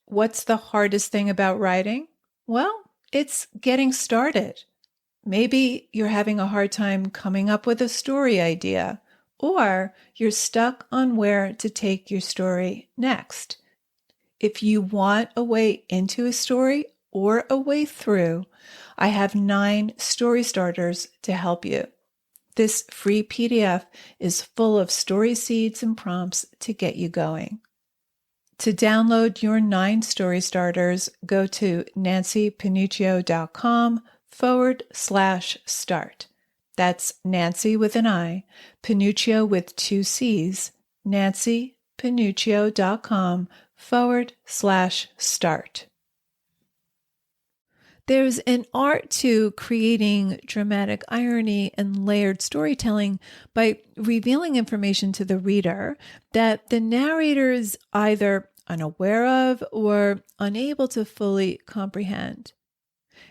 What's the hardest thing about writing? Well, it's getting started. Maybe you're having a hard time coming up with a story idea, or you're stuck on where to take your story next. If you want a way into a story or a way through, I have 9 story starters to help you. This free PDF is full of story seeds and prompts to get you going. To download your 9 story starters, go to nancypanuccio.com/start. That's Nancy with an I, Panuccio with 2 C's, nancypanuccio.com/start. There's an art to creating dramatic irony and layered storytelling by revealing information to the reader that the narrator is either unaware of or unable to fully comprehend.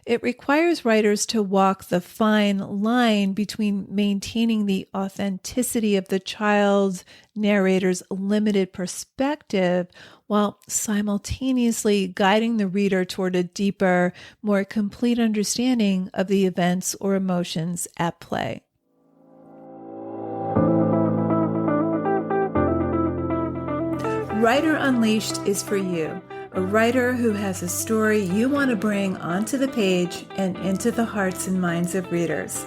It requires writers to walk the fine line between maintaining the authenticity of the child narrator's limited perspective while simultaneously guiding the reader toward a deeper, more complete understanding of the events or emotions at play. Writer Unleashed is for you, a writer who has a story you want to bring onto the page and into the hearts and minds of readers.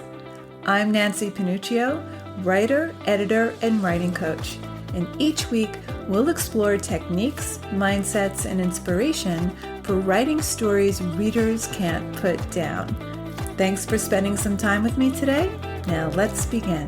I'm Nancy Panuccio, writer, editor, and writing coach, and each week we'll explore techniques, mindsets, and inspiration for writing stories readers can't put down. Thanks for spending some time with me today. Now let's begin.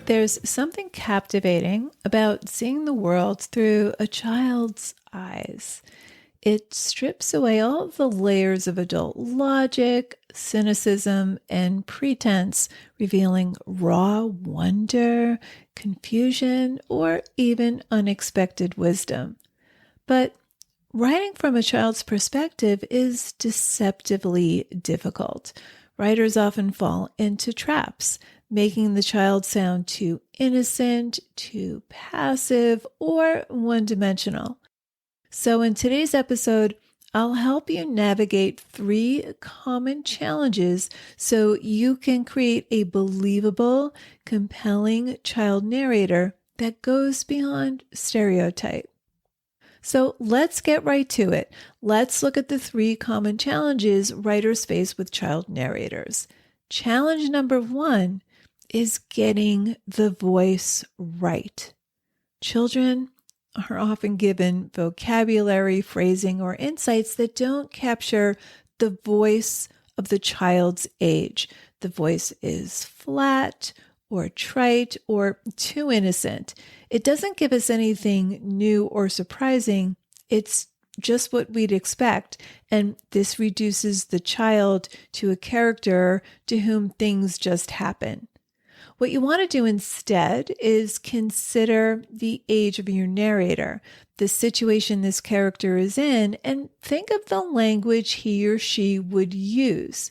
There's something captivating about seeing the world through a child's eyes. It strips away all the layers of adult logic, cynicism, and pretense, revealing raw wonder, confusion, or even unexpected wisdom. But writing from a child's perspective is deceptively difficult. Writers often fall into traps, making the child sound too innocent, too passive, or one-dimensional. So in today's episode, I'll help you navigate 3 common challenges so you can create a believable, compelling child narrator that goes beyond stereotype. So let's get right to it. Let's look at the 3 common challenges writers face with child narrators. Challenge number 1 is getting the voice right. Children are often given vocabulary, phrasing, or insights that don't capture the voice of the child's age. The voice is flat or trite or too innocent. It doesn't give us anything new or surprising. It's just what we'd expect, and this reduces the child to a character to whom things just happen. What you want to do instead is consider the age of your narrator, the situation this character is in, and think of the language he or she would use.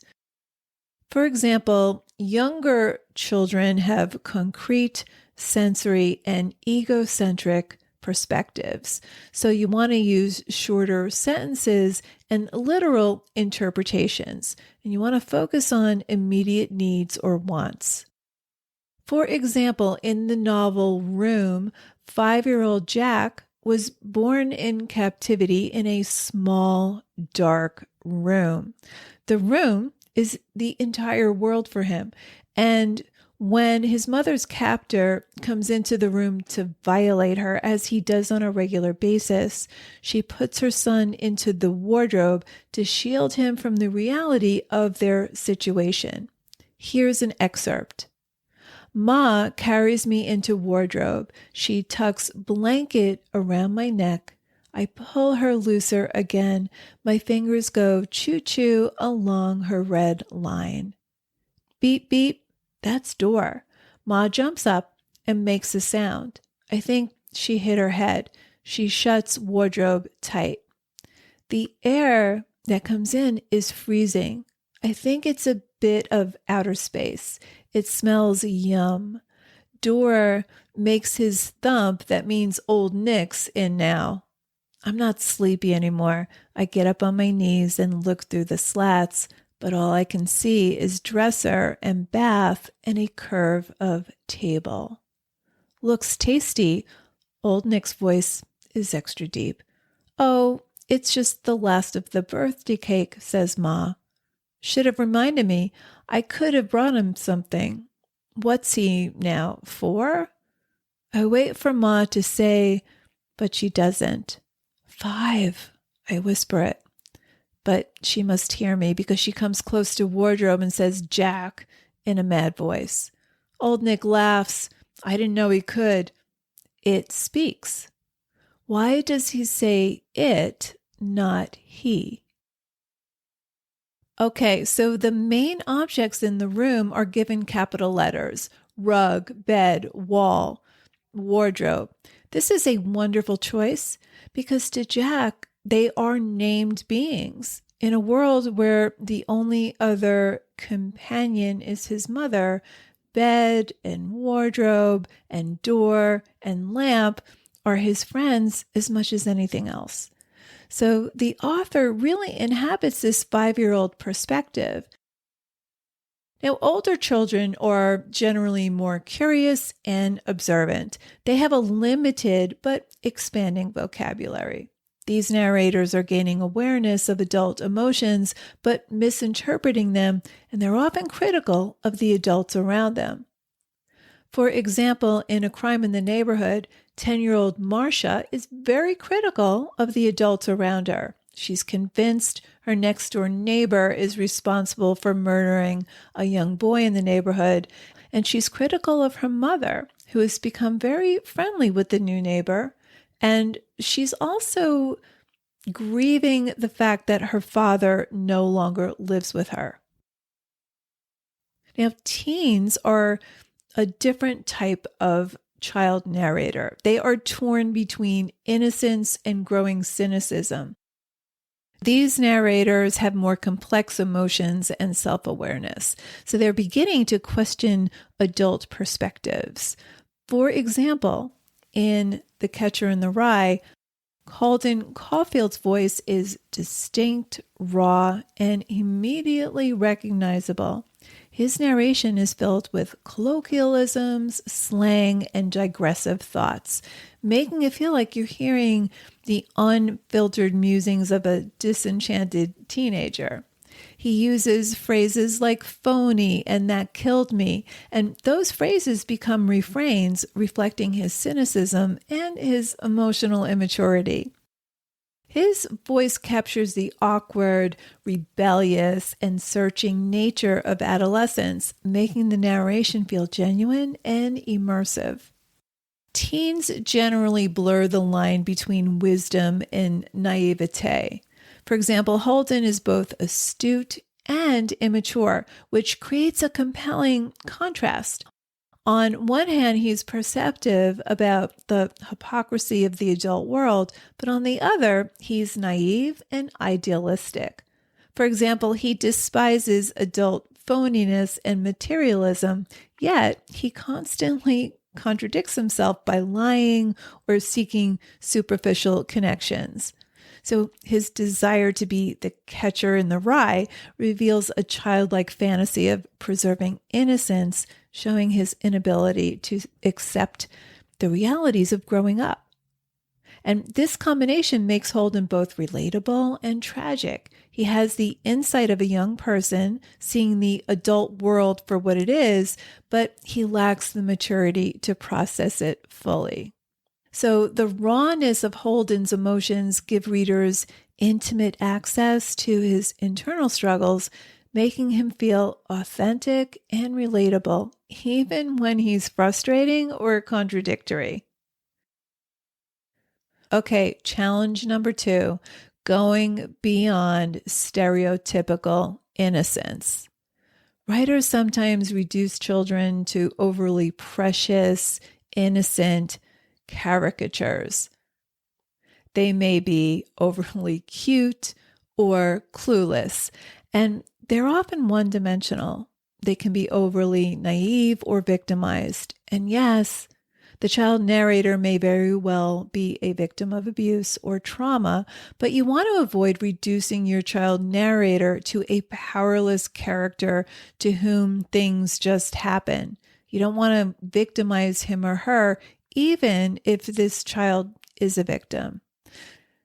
For example, younger children have concrete, sensory, and egocentric perspectives. So you want to use shorter sentences and literal interpretations, and you want to focus on immediate needs or wants. For example, in the novel Room, 5-year-old Jack was born in captivity in a small, dark room. The room is the entire world for him. And when his mother's captor comes into the room to violate her, as he does on a regular basis, she puts her son into the wardrobe to shield him from the reality of their situation. Here's an excerpt. Ma carries me into wardrobe. She tucks blanket around my neck. I pull her looser again. My fingers go choo-choo along her red line. Beep, beep. That's door. Ma jumps up and makes a sound. I think she hit her head. She shuts wardrobe tight. The air that comes in is freezing. I think it's a bit of outer space. It smells yum. Door makes his thump that means old Nick's in now. I'm not sleepy anymore. I get up on my knees and look through the slats, but all I can see is dresser and bath and a curve of table. Looks tasty. Old Nick's voice is extra deep. Oh, it's just the last of the birthday cake, says Ma. Should have reminded me. I could have brought him something. What's he now, 4? I wait for Ma to say, but she doesn't. 5, I whisper it. But she must hear me because she comes close to wardrobe and says, Jack, in a mad voice. Old Nick laughs. I didn't know he could. It speaks. Why does he say it, not he? Okay, so the main objects in the room are given capital letters: rug, bed, wall, wardrobe. This is a wonderful choice because to Jack, they are named beings. In a world where the only other companion is his mother, bed and wardrobe and door and lamp are his friends as much as anything else. So the author really inhabits this 5-year-old perspective. Now, older children are generally more curious and observant. They have a limited but expanding vocabulary. These narrators are gaining awareness of adult emotions, but misinterpreting them, and they're often critical of the adults around them. For example, in A Crime in the Neighborhood, 10-year-old Marcia is very critical of the adults around her. She's convinced her next-door neighbor is responsible for murdering a young boy in the neighborhood, and she's critical of her mother, who has become very friendly with the new neighbor, and she's also grieving the fact that her father no longer lives with her. Now, teens are a different type of child narrator. They are torn between innocence and growing cynicism. These narrators have more complex emotions and self-awareness, so they're beginning to question adult perspectives. For example, in The Catcher in the Rye, Holden Caulfield's voice is distinct, raw, and immediately recognizable. His narration is filled with colloquialisms, slang, and digressive thoughts, making it feel like you're hearing the unfiltered musings of a disenchanted teenager. He uses phrases like phony and that killed me, and those phrases become refrains reflecting his cynicism and his emotional immaturity. His voice captures the awkward, rebellious, and searching nature of adolescence, making the narration feel genuine and immersive. Teens generally blur the line between wisdom and naivete. For example, Holden is both astute and immature, which creates a compelling contrast. On one hand, he's perceptive about the hypocrisy of the adult world, but on the other, he's naive and idealistic. For example, he despises adult phoniness and materialism, yet he constantly contradicts himself by lying or seeking superficial connections. So his desire to be the catcher in the rye reveals a childlike fantasy of preserving innocence, showing his inability to accept the realities of growing up. And this combination makes Holden both relatable and tragic. He has the insight of a young person seeing the adult world for what it is, but he lacks the maturity to process it fully. So the rawness of Holden's emotions give readers intimate access to his internal struggles, making him feel authentic and relatable, even when he's frustrating or contradictory. Okay, challenge number 2, going beyond stereotypical innocence. Writers sometimes reduce children to overly precious, innocent caricatures. They may be overly cute or clueless. And they're often one-dimensional. They can be overly naive or victimized. And yes, the child narrator may very well be a victim of abuse or trauma, but you want to avoid reducing your child narrator to a powerless character to whom things just happen. You don't want to victimize him or her, even if this child is a victim.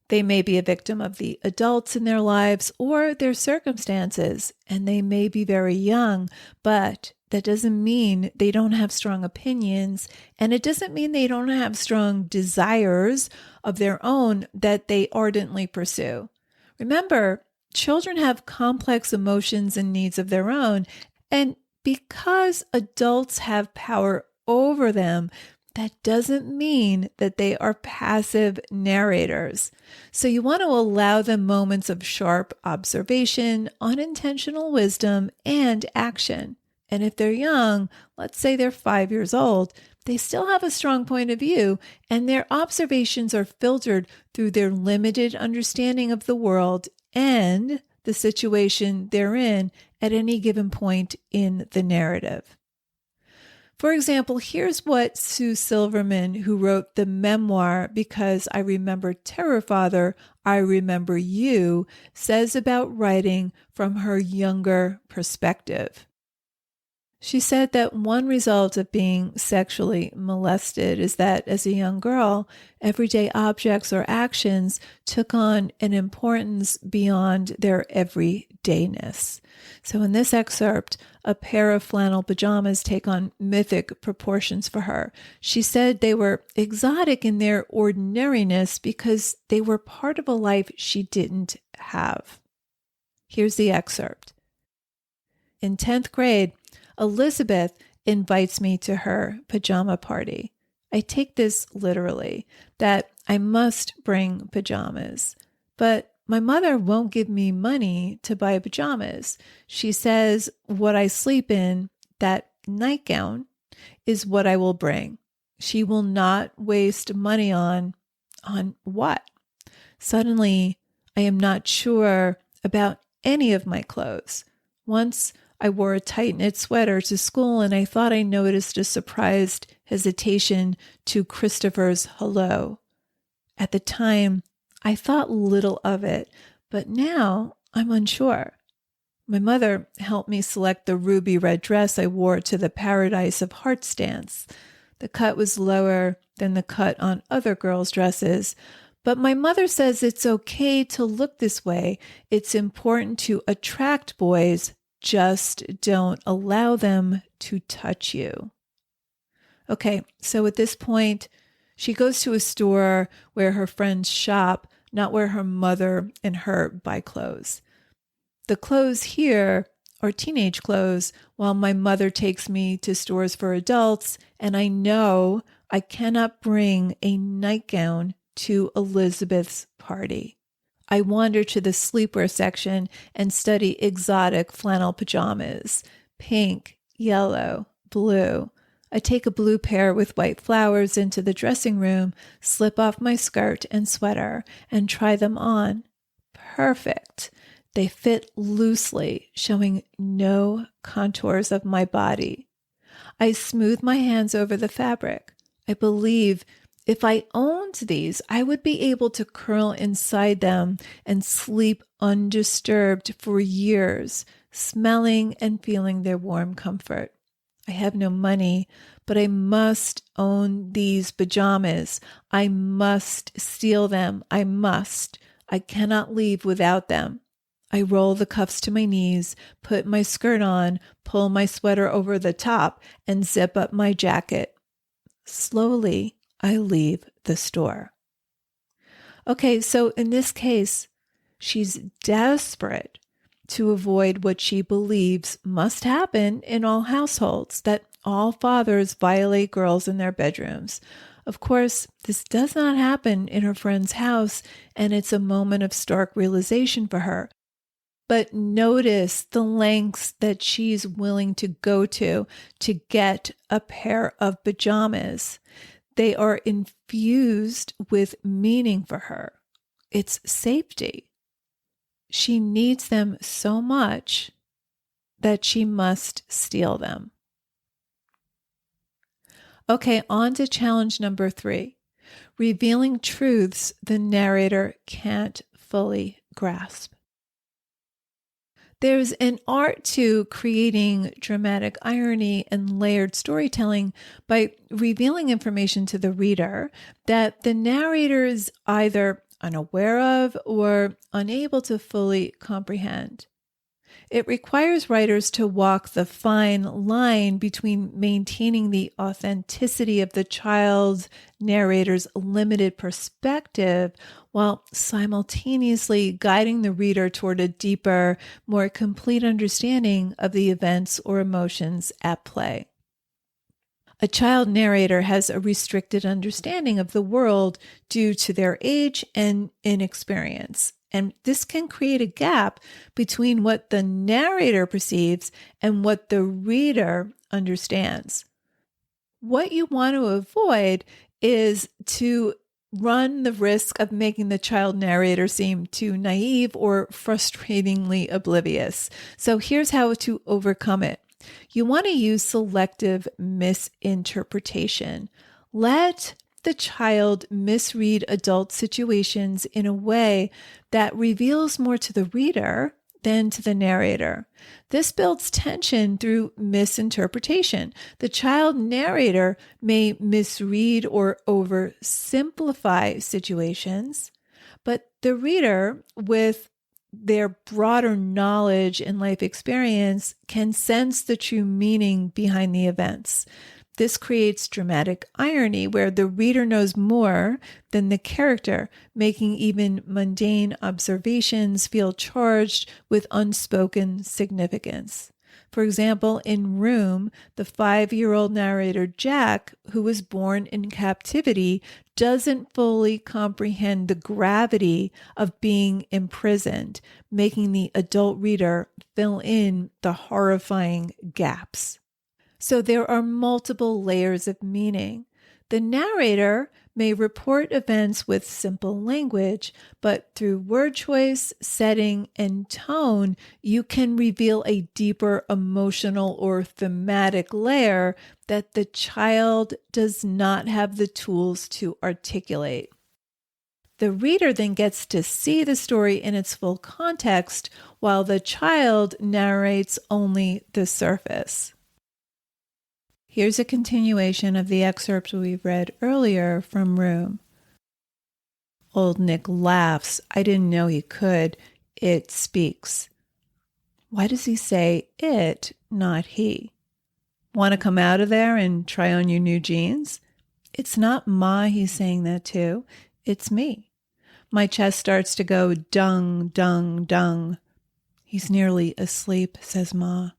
They may be a victim of the adults in their lives or their circumstances, and they may be very young, but that doesn't mean they don't have strong opinions, and it doesn't mean they don't have strong desires of their own that they ardently pursue. Remember, children have complex emotions and needs of their own, and because adults have power over them, that doesn't mean that they are passive narrators. So you want to allow them moments of sharp observation, unintentional wisdom, and action. And if they're young, let's say they're 5 years old, they still have a strong point of view, and their observations are filtered through their limited understanding of the world and the situation they're in at any given point in the narrative. For example, here's what Sue Silverman, who wrote the memoir Because I Remember Terror Father, I Remember You, says about writing from her younger perspective. She said that one result of being sexually molested is that as a young girl, everyday objects or actions took on an importance beyond their everydayness. So in this excerpt, a pair of flannel pajamas take on mythic proportions for her. She said they were exotic in their ordinariness because they were part of a life she didn't have. Here's the excerpt. In 10th grade, Elizabeth invites me to her pajama party. I take this literally, that I must bring pajamas. But my mother won't give me money to buy pajamas. She says what I sleep in, that nightgown, is what I will bring. She will not waste money on what? Suddenly, I am not sure about any of my clothes. Once I wore a tight-knit sweater to school, and I thought I noticed a surprised hesitation to Christopher's hello. At the time, I thought little of it, but now I'm unsure. My mother helped me select the ruby red dress I wore to the Paradise of Hearts dance. The cut was lower than the cut on other girls' dresses, but my mother says it's okay to look this way. It's important to attract boys. Just don't allow them to touch you. Okay, so at this point, she goes to a store where her friends shop, not where her mother and her buy clothes. The clothes here are teenage clothes, while my mother takes me to stores for adults, and I know I cannot bring a nightgown to Elizabeth's party. I wander to the sleepwear section and study exotic flannel pajamas, pink, yellow, blue. I take a blue pair with white flowers into the dressing room, slip off my skirt and sweater, and try them on. Perfect. They fit loosely, showing no contours of my body. I smooth my hands over the fabric. I believe if I owned these, I would be able to curl inside them and sleep undisturbed for years, smelling and feeling their warm comfort. I have no money, but I must own these pajamas. I must steal them. I must. I cannot leave without them. I roll the cuffs to my knees, put my skirt on, pull my sweater over the top, and zip up my jacket. Slowly, I leave the store. Okay, so in this case, she's desperate to avoid what she believes must happen in all households, that all fathers violate girls in their bedrooms. Of course, this does not happen in her friend's house, and it's a moment of stark realization for her. But notice the lengths that she's willing to go to get a pair of pajamas. They are infused with meaning for her. It's safety. She needs them so much that she must steal them. Okay, on to challenge number 3. Revealing truths the narrator can't fully grasp. There's an art to creating dramatic irony and layered storytelling by revealing information to the reader that the narrator is either unaware of or unable to fully comprehend. It requires writers to walk the fine line between maintaining the authenticity of the child's narrator's limited perspective while simultaneously guiding the reader toward a deeper, more complete understanding of the events or emotions at play. A child narrator has a restricted understanding of the world due to their age and inexperience. And this can create a gap between what the narrator perceives and what the reader understands. What you want to avoid is to run the risk of making the child narrator seem too naive or frustratingly oblivious. So here's how to overcome it. You want to use selective misinterpretation. Let the child misread adult situations in a way that reveals more to the reader than to the narrator. This builds tension through misinterpretation. The child narrator may misread or oversimplify situations, but the reader, with their broader knowledge and life experience, can sense the true meaning behind the events. This creates dramatic irony where the reader knows more than the character, making even mundane observations feel charged with unspoken significance. For example, in Room, the 5-year-old narrator Jack, who was born in captivity, doesn't fully comprehend the gravity of being imprisoned, making the adult reader fill in the horrifying gaps. So there are multiple layers of meaning. The narrator may report events with simple language, but through word choice, setting, and tone, you can reveal a deeper emotional or thematic layer that the child does not have the tools to articulate. The reader then gets to see the story in its full context, while the child narrates only the surface. Here's a continuation of the excerpt we read earlier from Room. Old Nick laughs. I didn't know he could. It speaks. Why does he say it, not he? Want to come out of there and try on your new jeans? It's not Ma he's saying that to. It's me. My chest starts to go dung, dung, dung. He's nearly asleep, says Ma.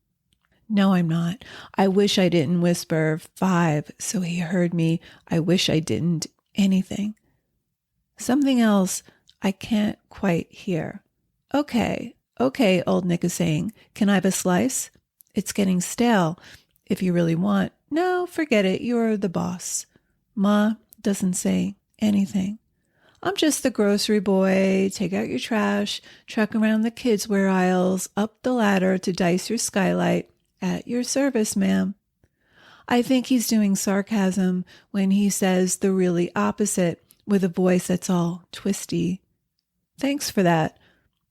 No, I'm not. I wish I didn't whisper 5 so he heard me. I wish I didn't anything. Something else I can't quite hear. Okay, Old Nick is saying. Can I have a slice? It's getting stale. If you really want. No, forget it. You're the boss. Ma doesn't say anything. I'm just the grocery boy. Take out your trash, truck around the kids' wear aisles, up the ladder to dice your skylight. At your service, ma'am. I think he's doing sarcasm when he says the really opposite with a voice that's all twisty. Thanks for that.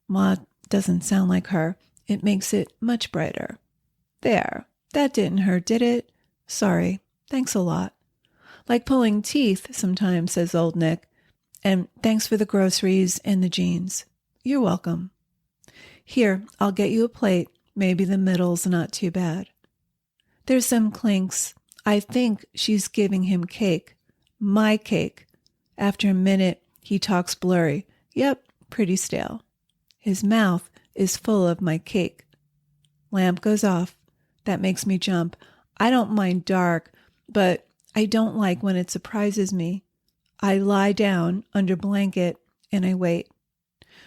Ma doesn't sound like her. It makes it much brighter. There. That didn't hurt, did it? Sorry. Thanks a lot. Like pulling teeth sometimes, says Old Nick. And thanks for the groceries and the jeans. You're welcome. Here, I'll get you a plate. Maybe the middle's not too bad. There's some clinks. I think she's giving him cake. My cake. After a minute, he talks blurry. Yep, pretty stale. His mouth is full of my cake. Lamp goes off. That makes me jump. I don't mind dark, but I don't like when it surprises me. I lie down under blanket and I wait.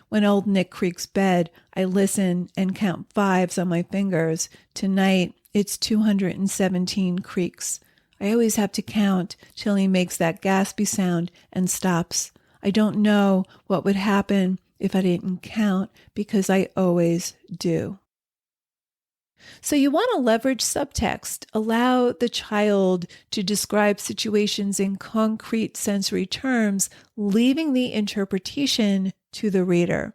When Old Nick creaks bed, I listen and count 5s on my fingers. Tonight, it's 217 creaks. I always have to count till he makes that gaspy sound and stops. I don't know what would happen if I didn't count because I always do. So you want to leverage subtext, allow the child to describe situations in concrete sensory terms, leaving the interpretation to the reader.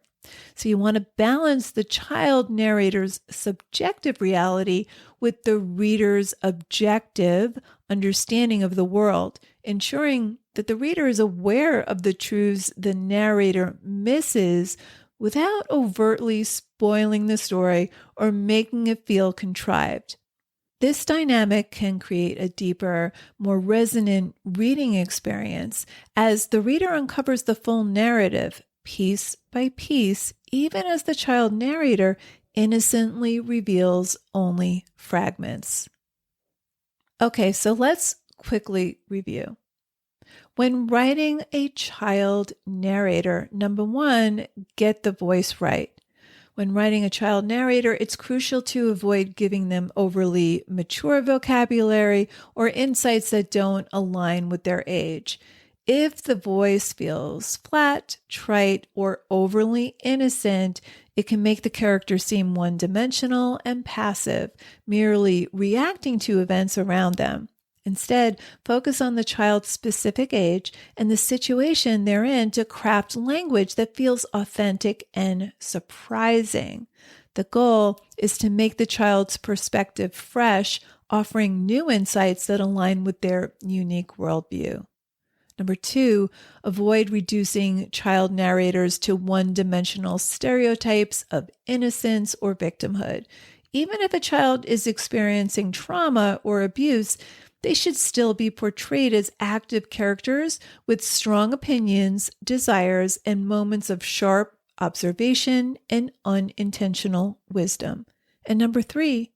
So you want to balance the child narrator's subjective reality with the reader's objective understanding of the world, ensuring that the reader is aware of the truths the narrator misses without overtly spoiling the story or making it feel contrived. This dynamic can create a deeper, more resonant reading experience as the reader uncovers the full narrative, piece by piece, even as the child narrator innocently reveals only fragments. Okay, so let's quickly review. When writing a child narrator, number one, get the voice right. When writing a child narrator, it's crucial to avoid giving them overly mature vocabulary or insights that don't align with their age. If the voice feels flat, trite, or overly innocent, it can make the character seem one-dimensional and passive, merely reacting to events around them. Instead, focus on the child's specific age and the situation they're in to craft language that feels authentic and surprising. The goal is to make the child's perspective fresh, offering new insights that align with their unique worldview. Number two, avoid reducing child narrators to one-dimensional stereotypes of innocence or victimhood. Even if a child is experiencing trauma or abuse, they should still be portrayed as active characters with strong opinions, desires, and moments of sharp observation and unintentional wisdom. And number three,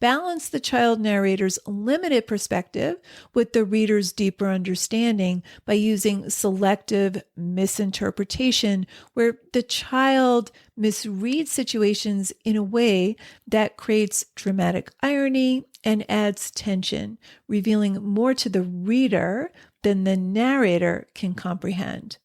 balance the child narrator's limited perspective with the reader's deeper understanding by using selective misinterpretation, where the child misreads situations in a way that creates dramatic irony and adds tension, revealing more to the reader than the narrator can comprehend.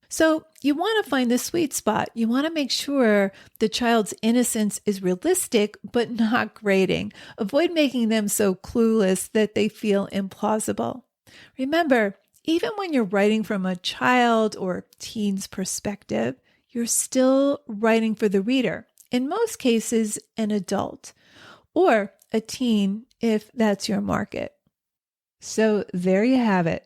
So you want to find the sweet spot. You want to make sure the child's innocence is realistic, but not grating. Avoid making them so clueless that they feel implausible. Remember, even when you're writing from a child or teen's perspective, you're still writing for the reader. In most cases, an adult or a teen, if that's your market. So there you have it.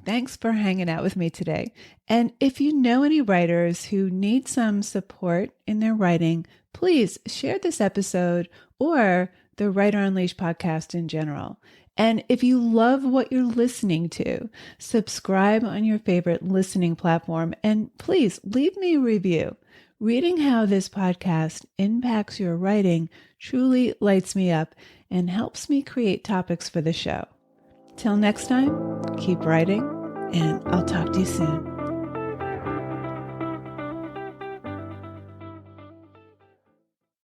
Thanks for hanging out with me today. And if you know any writers who need some support in their writing, please share this episode or the Writer Unleashed podcast in general. And if you love what you're listening to, subscribe on your favorite listening platform and please leave me a review. Reading how this podcast impacts your writing truly lights me up and helps me create topics for the show. Till next time, keep writing, and I'll talk to you soon.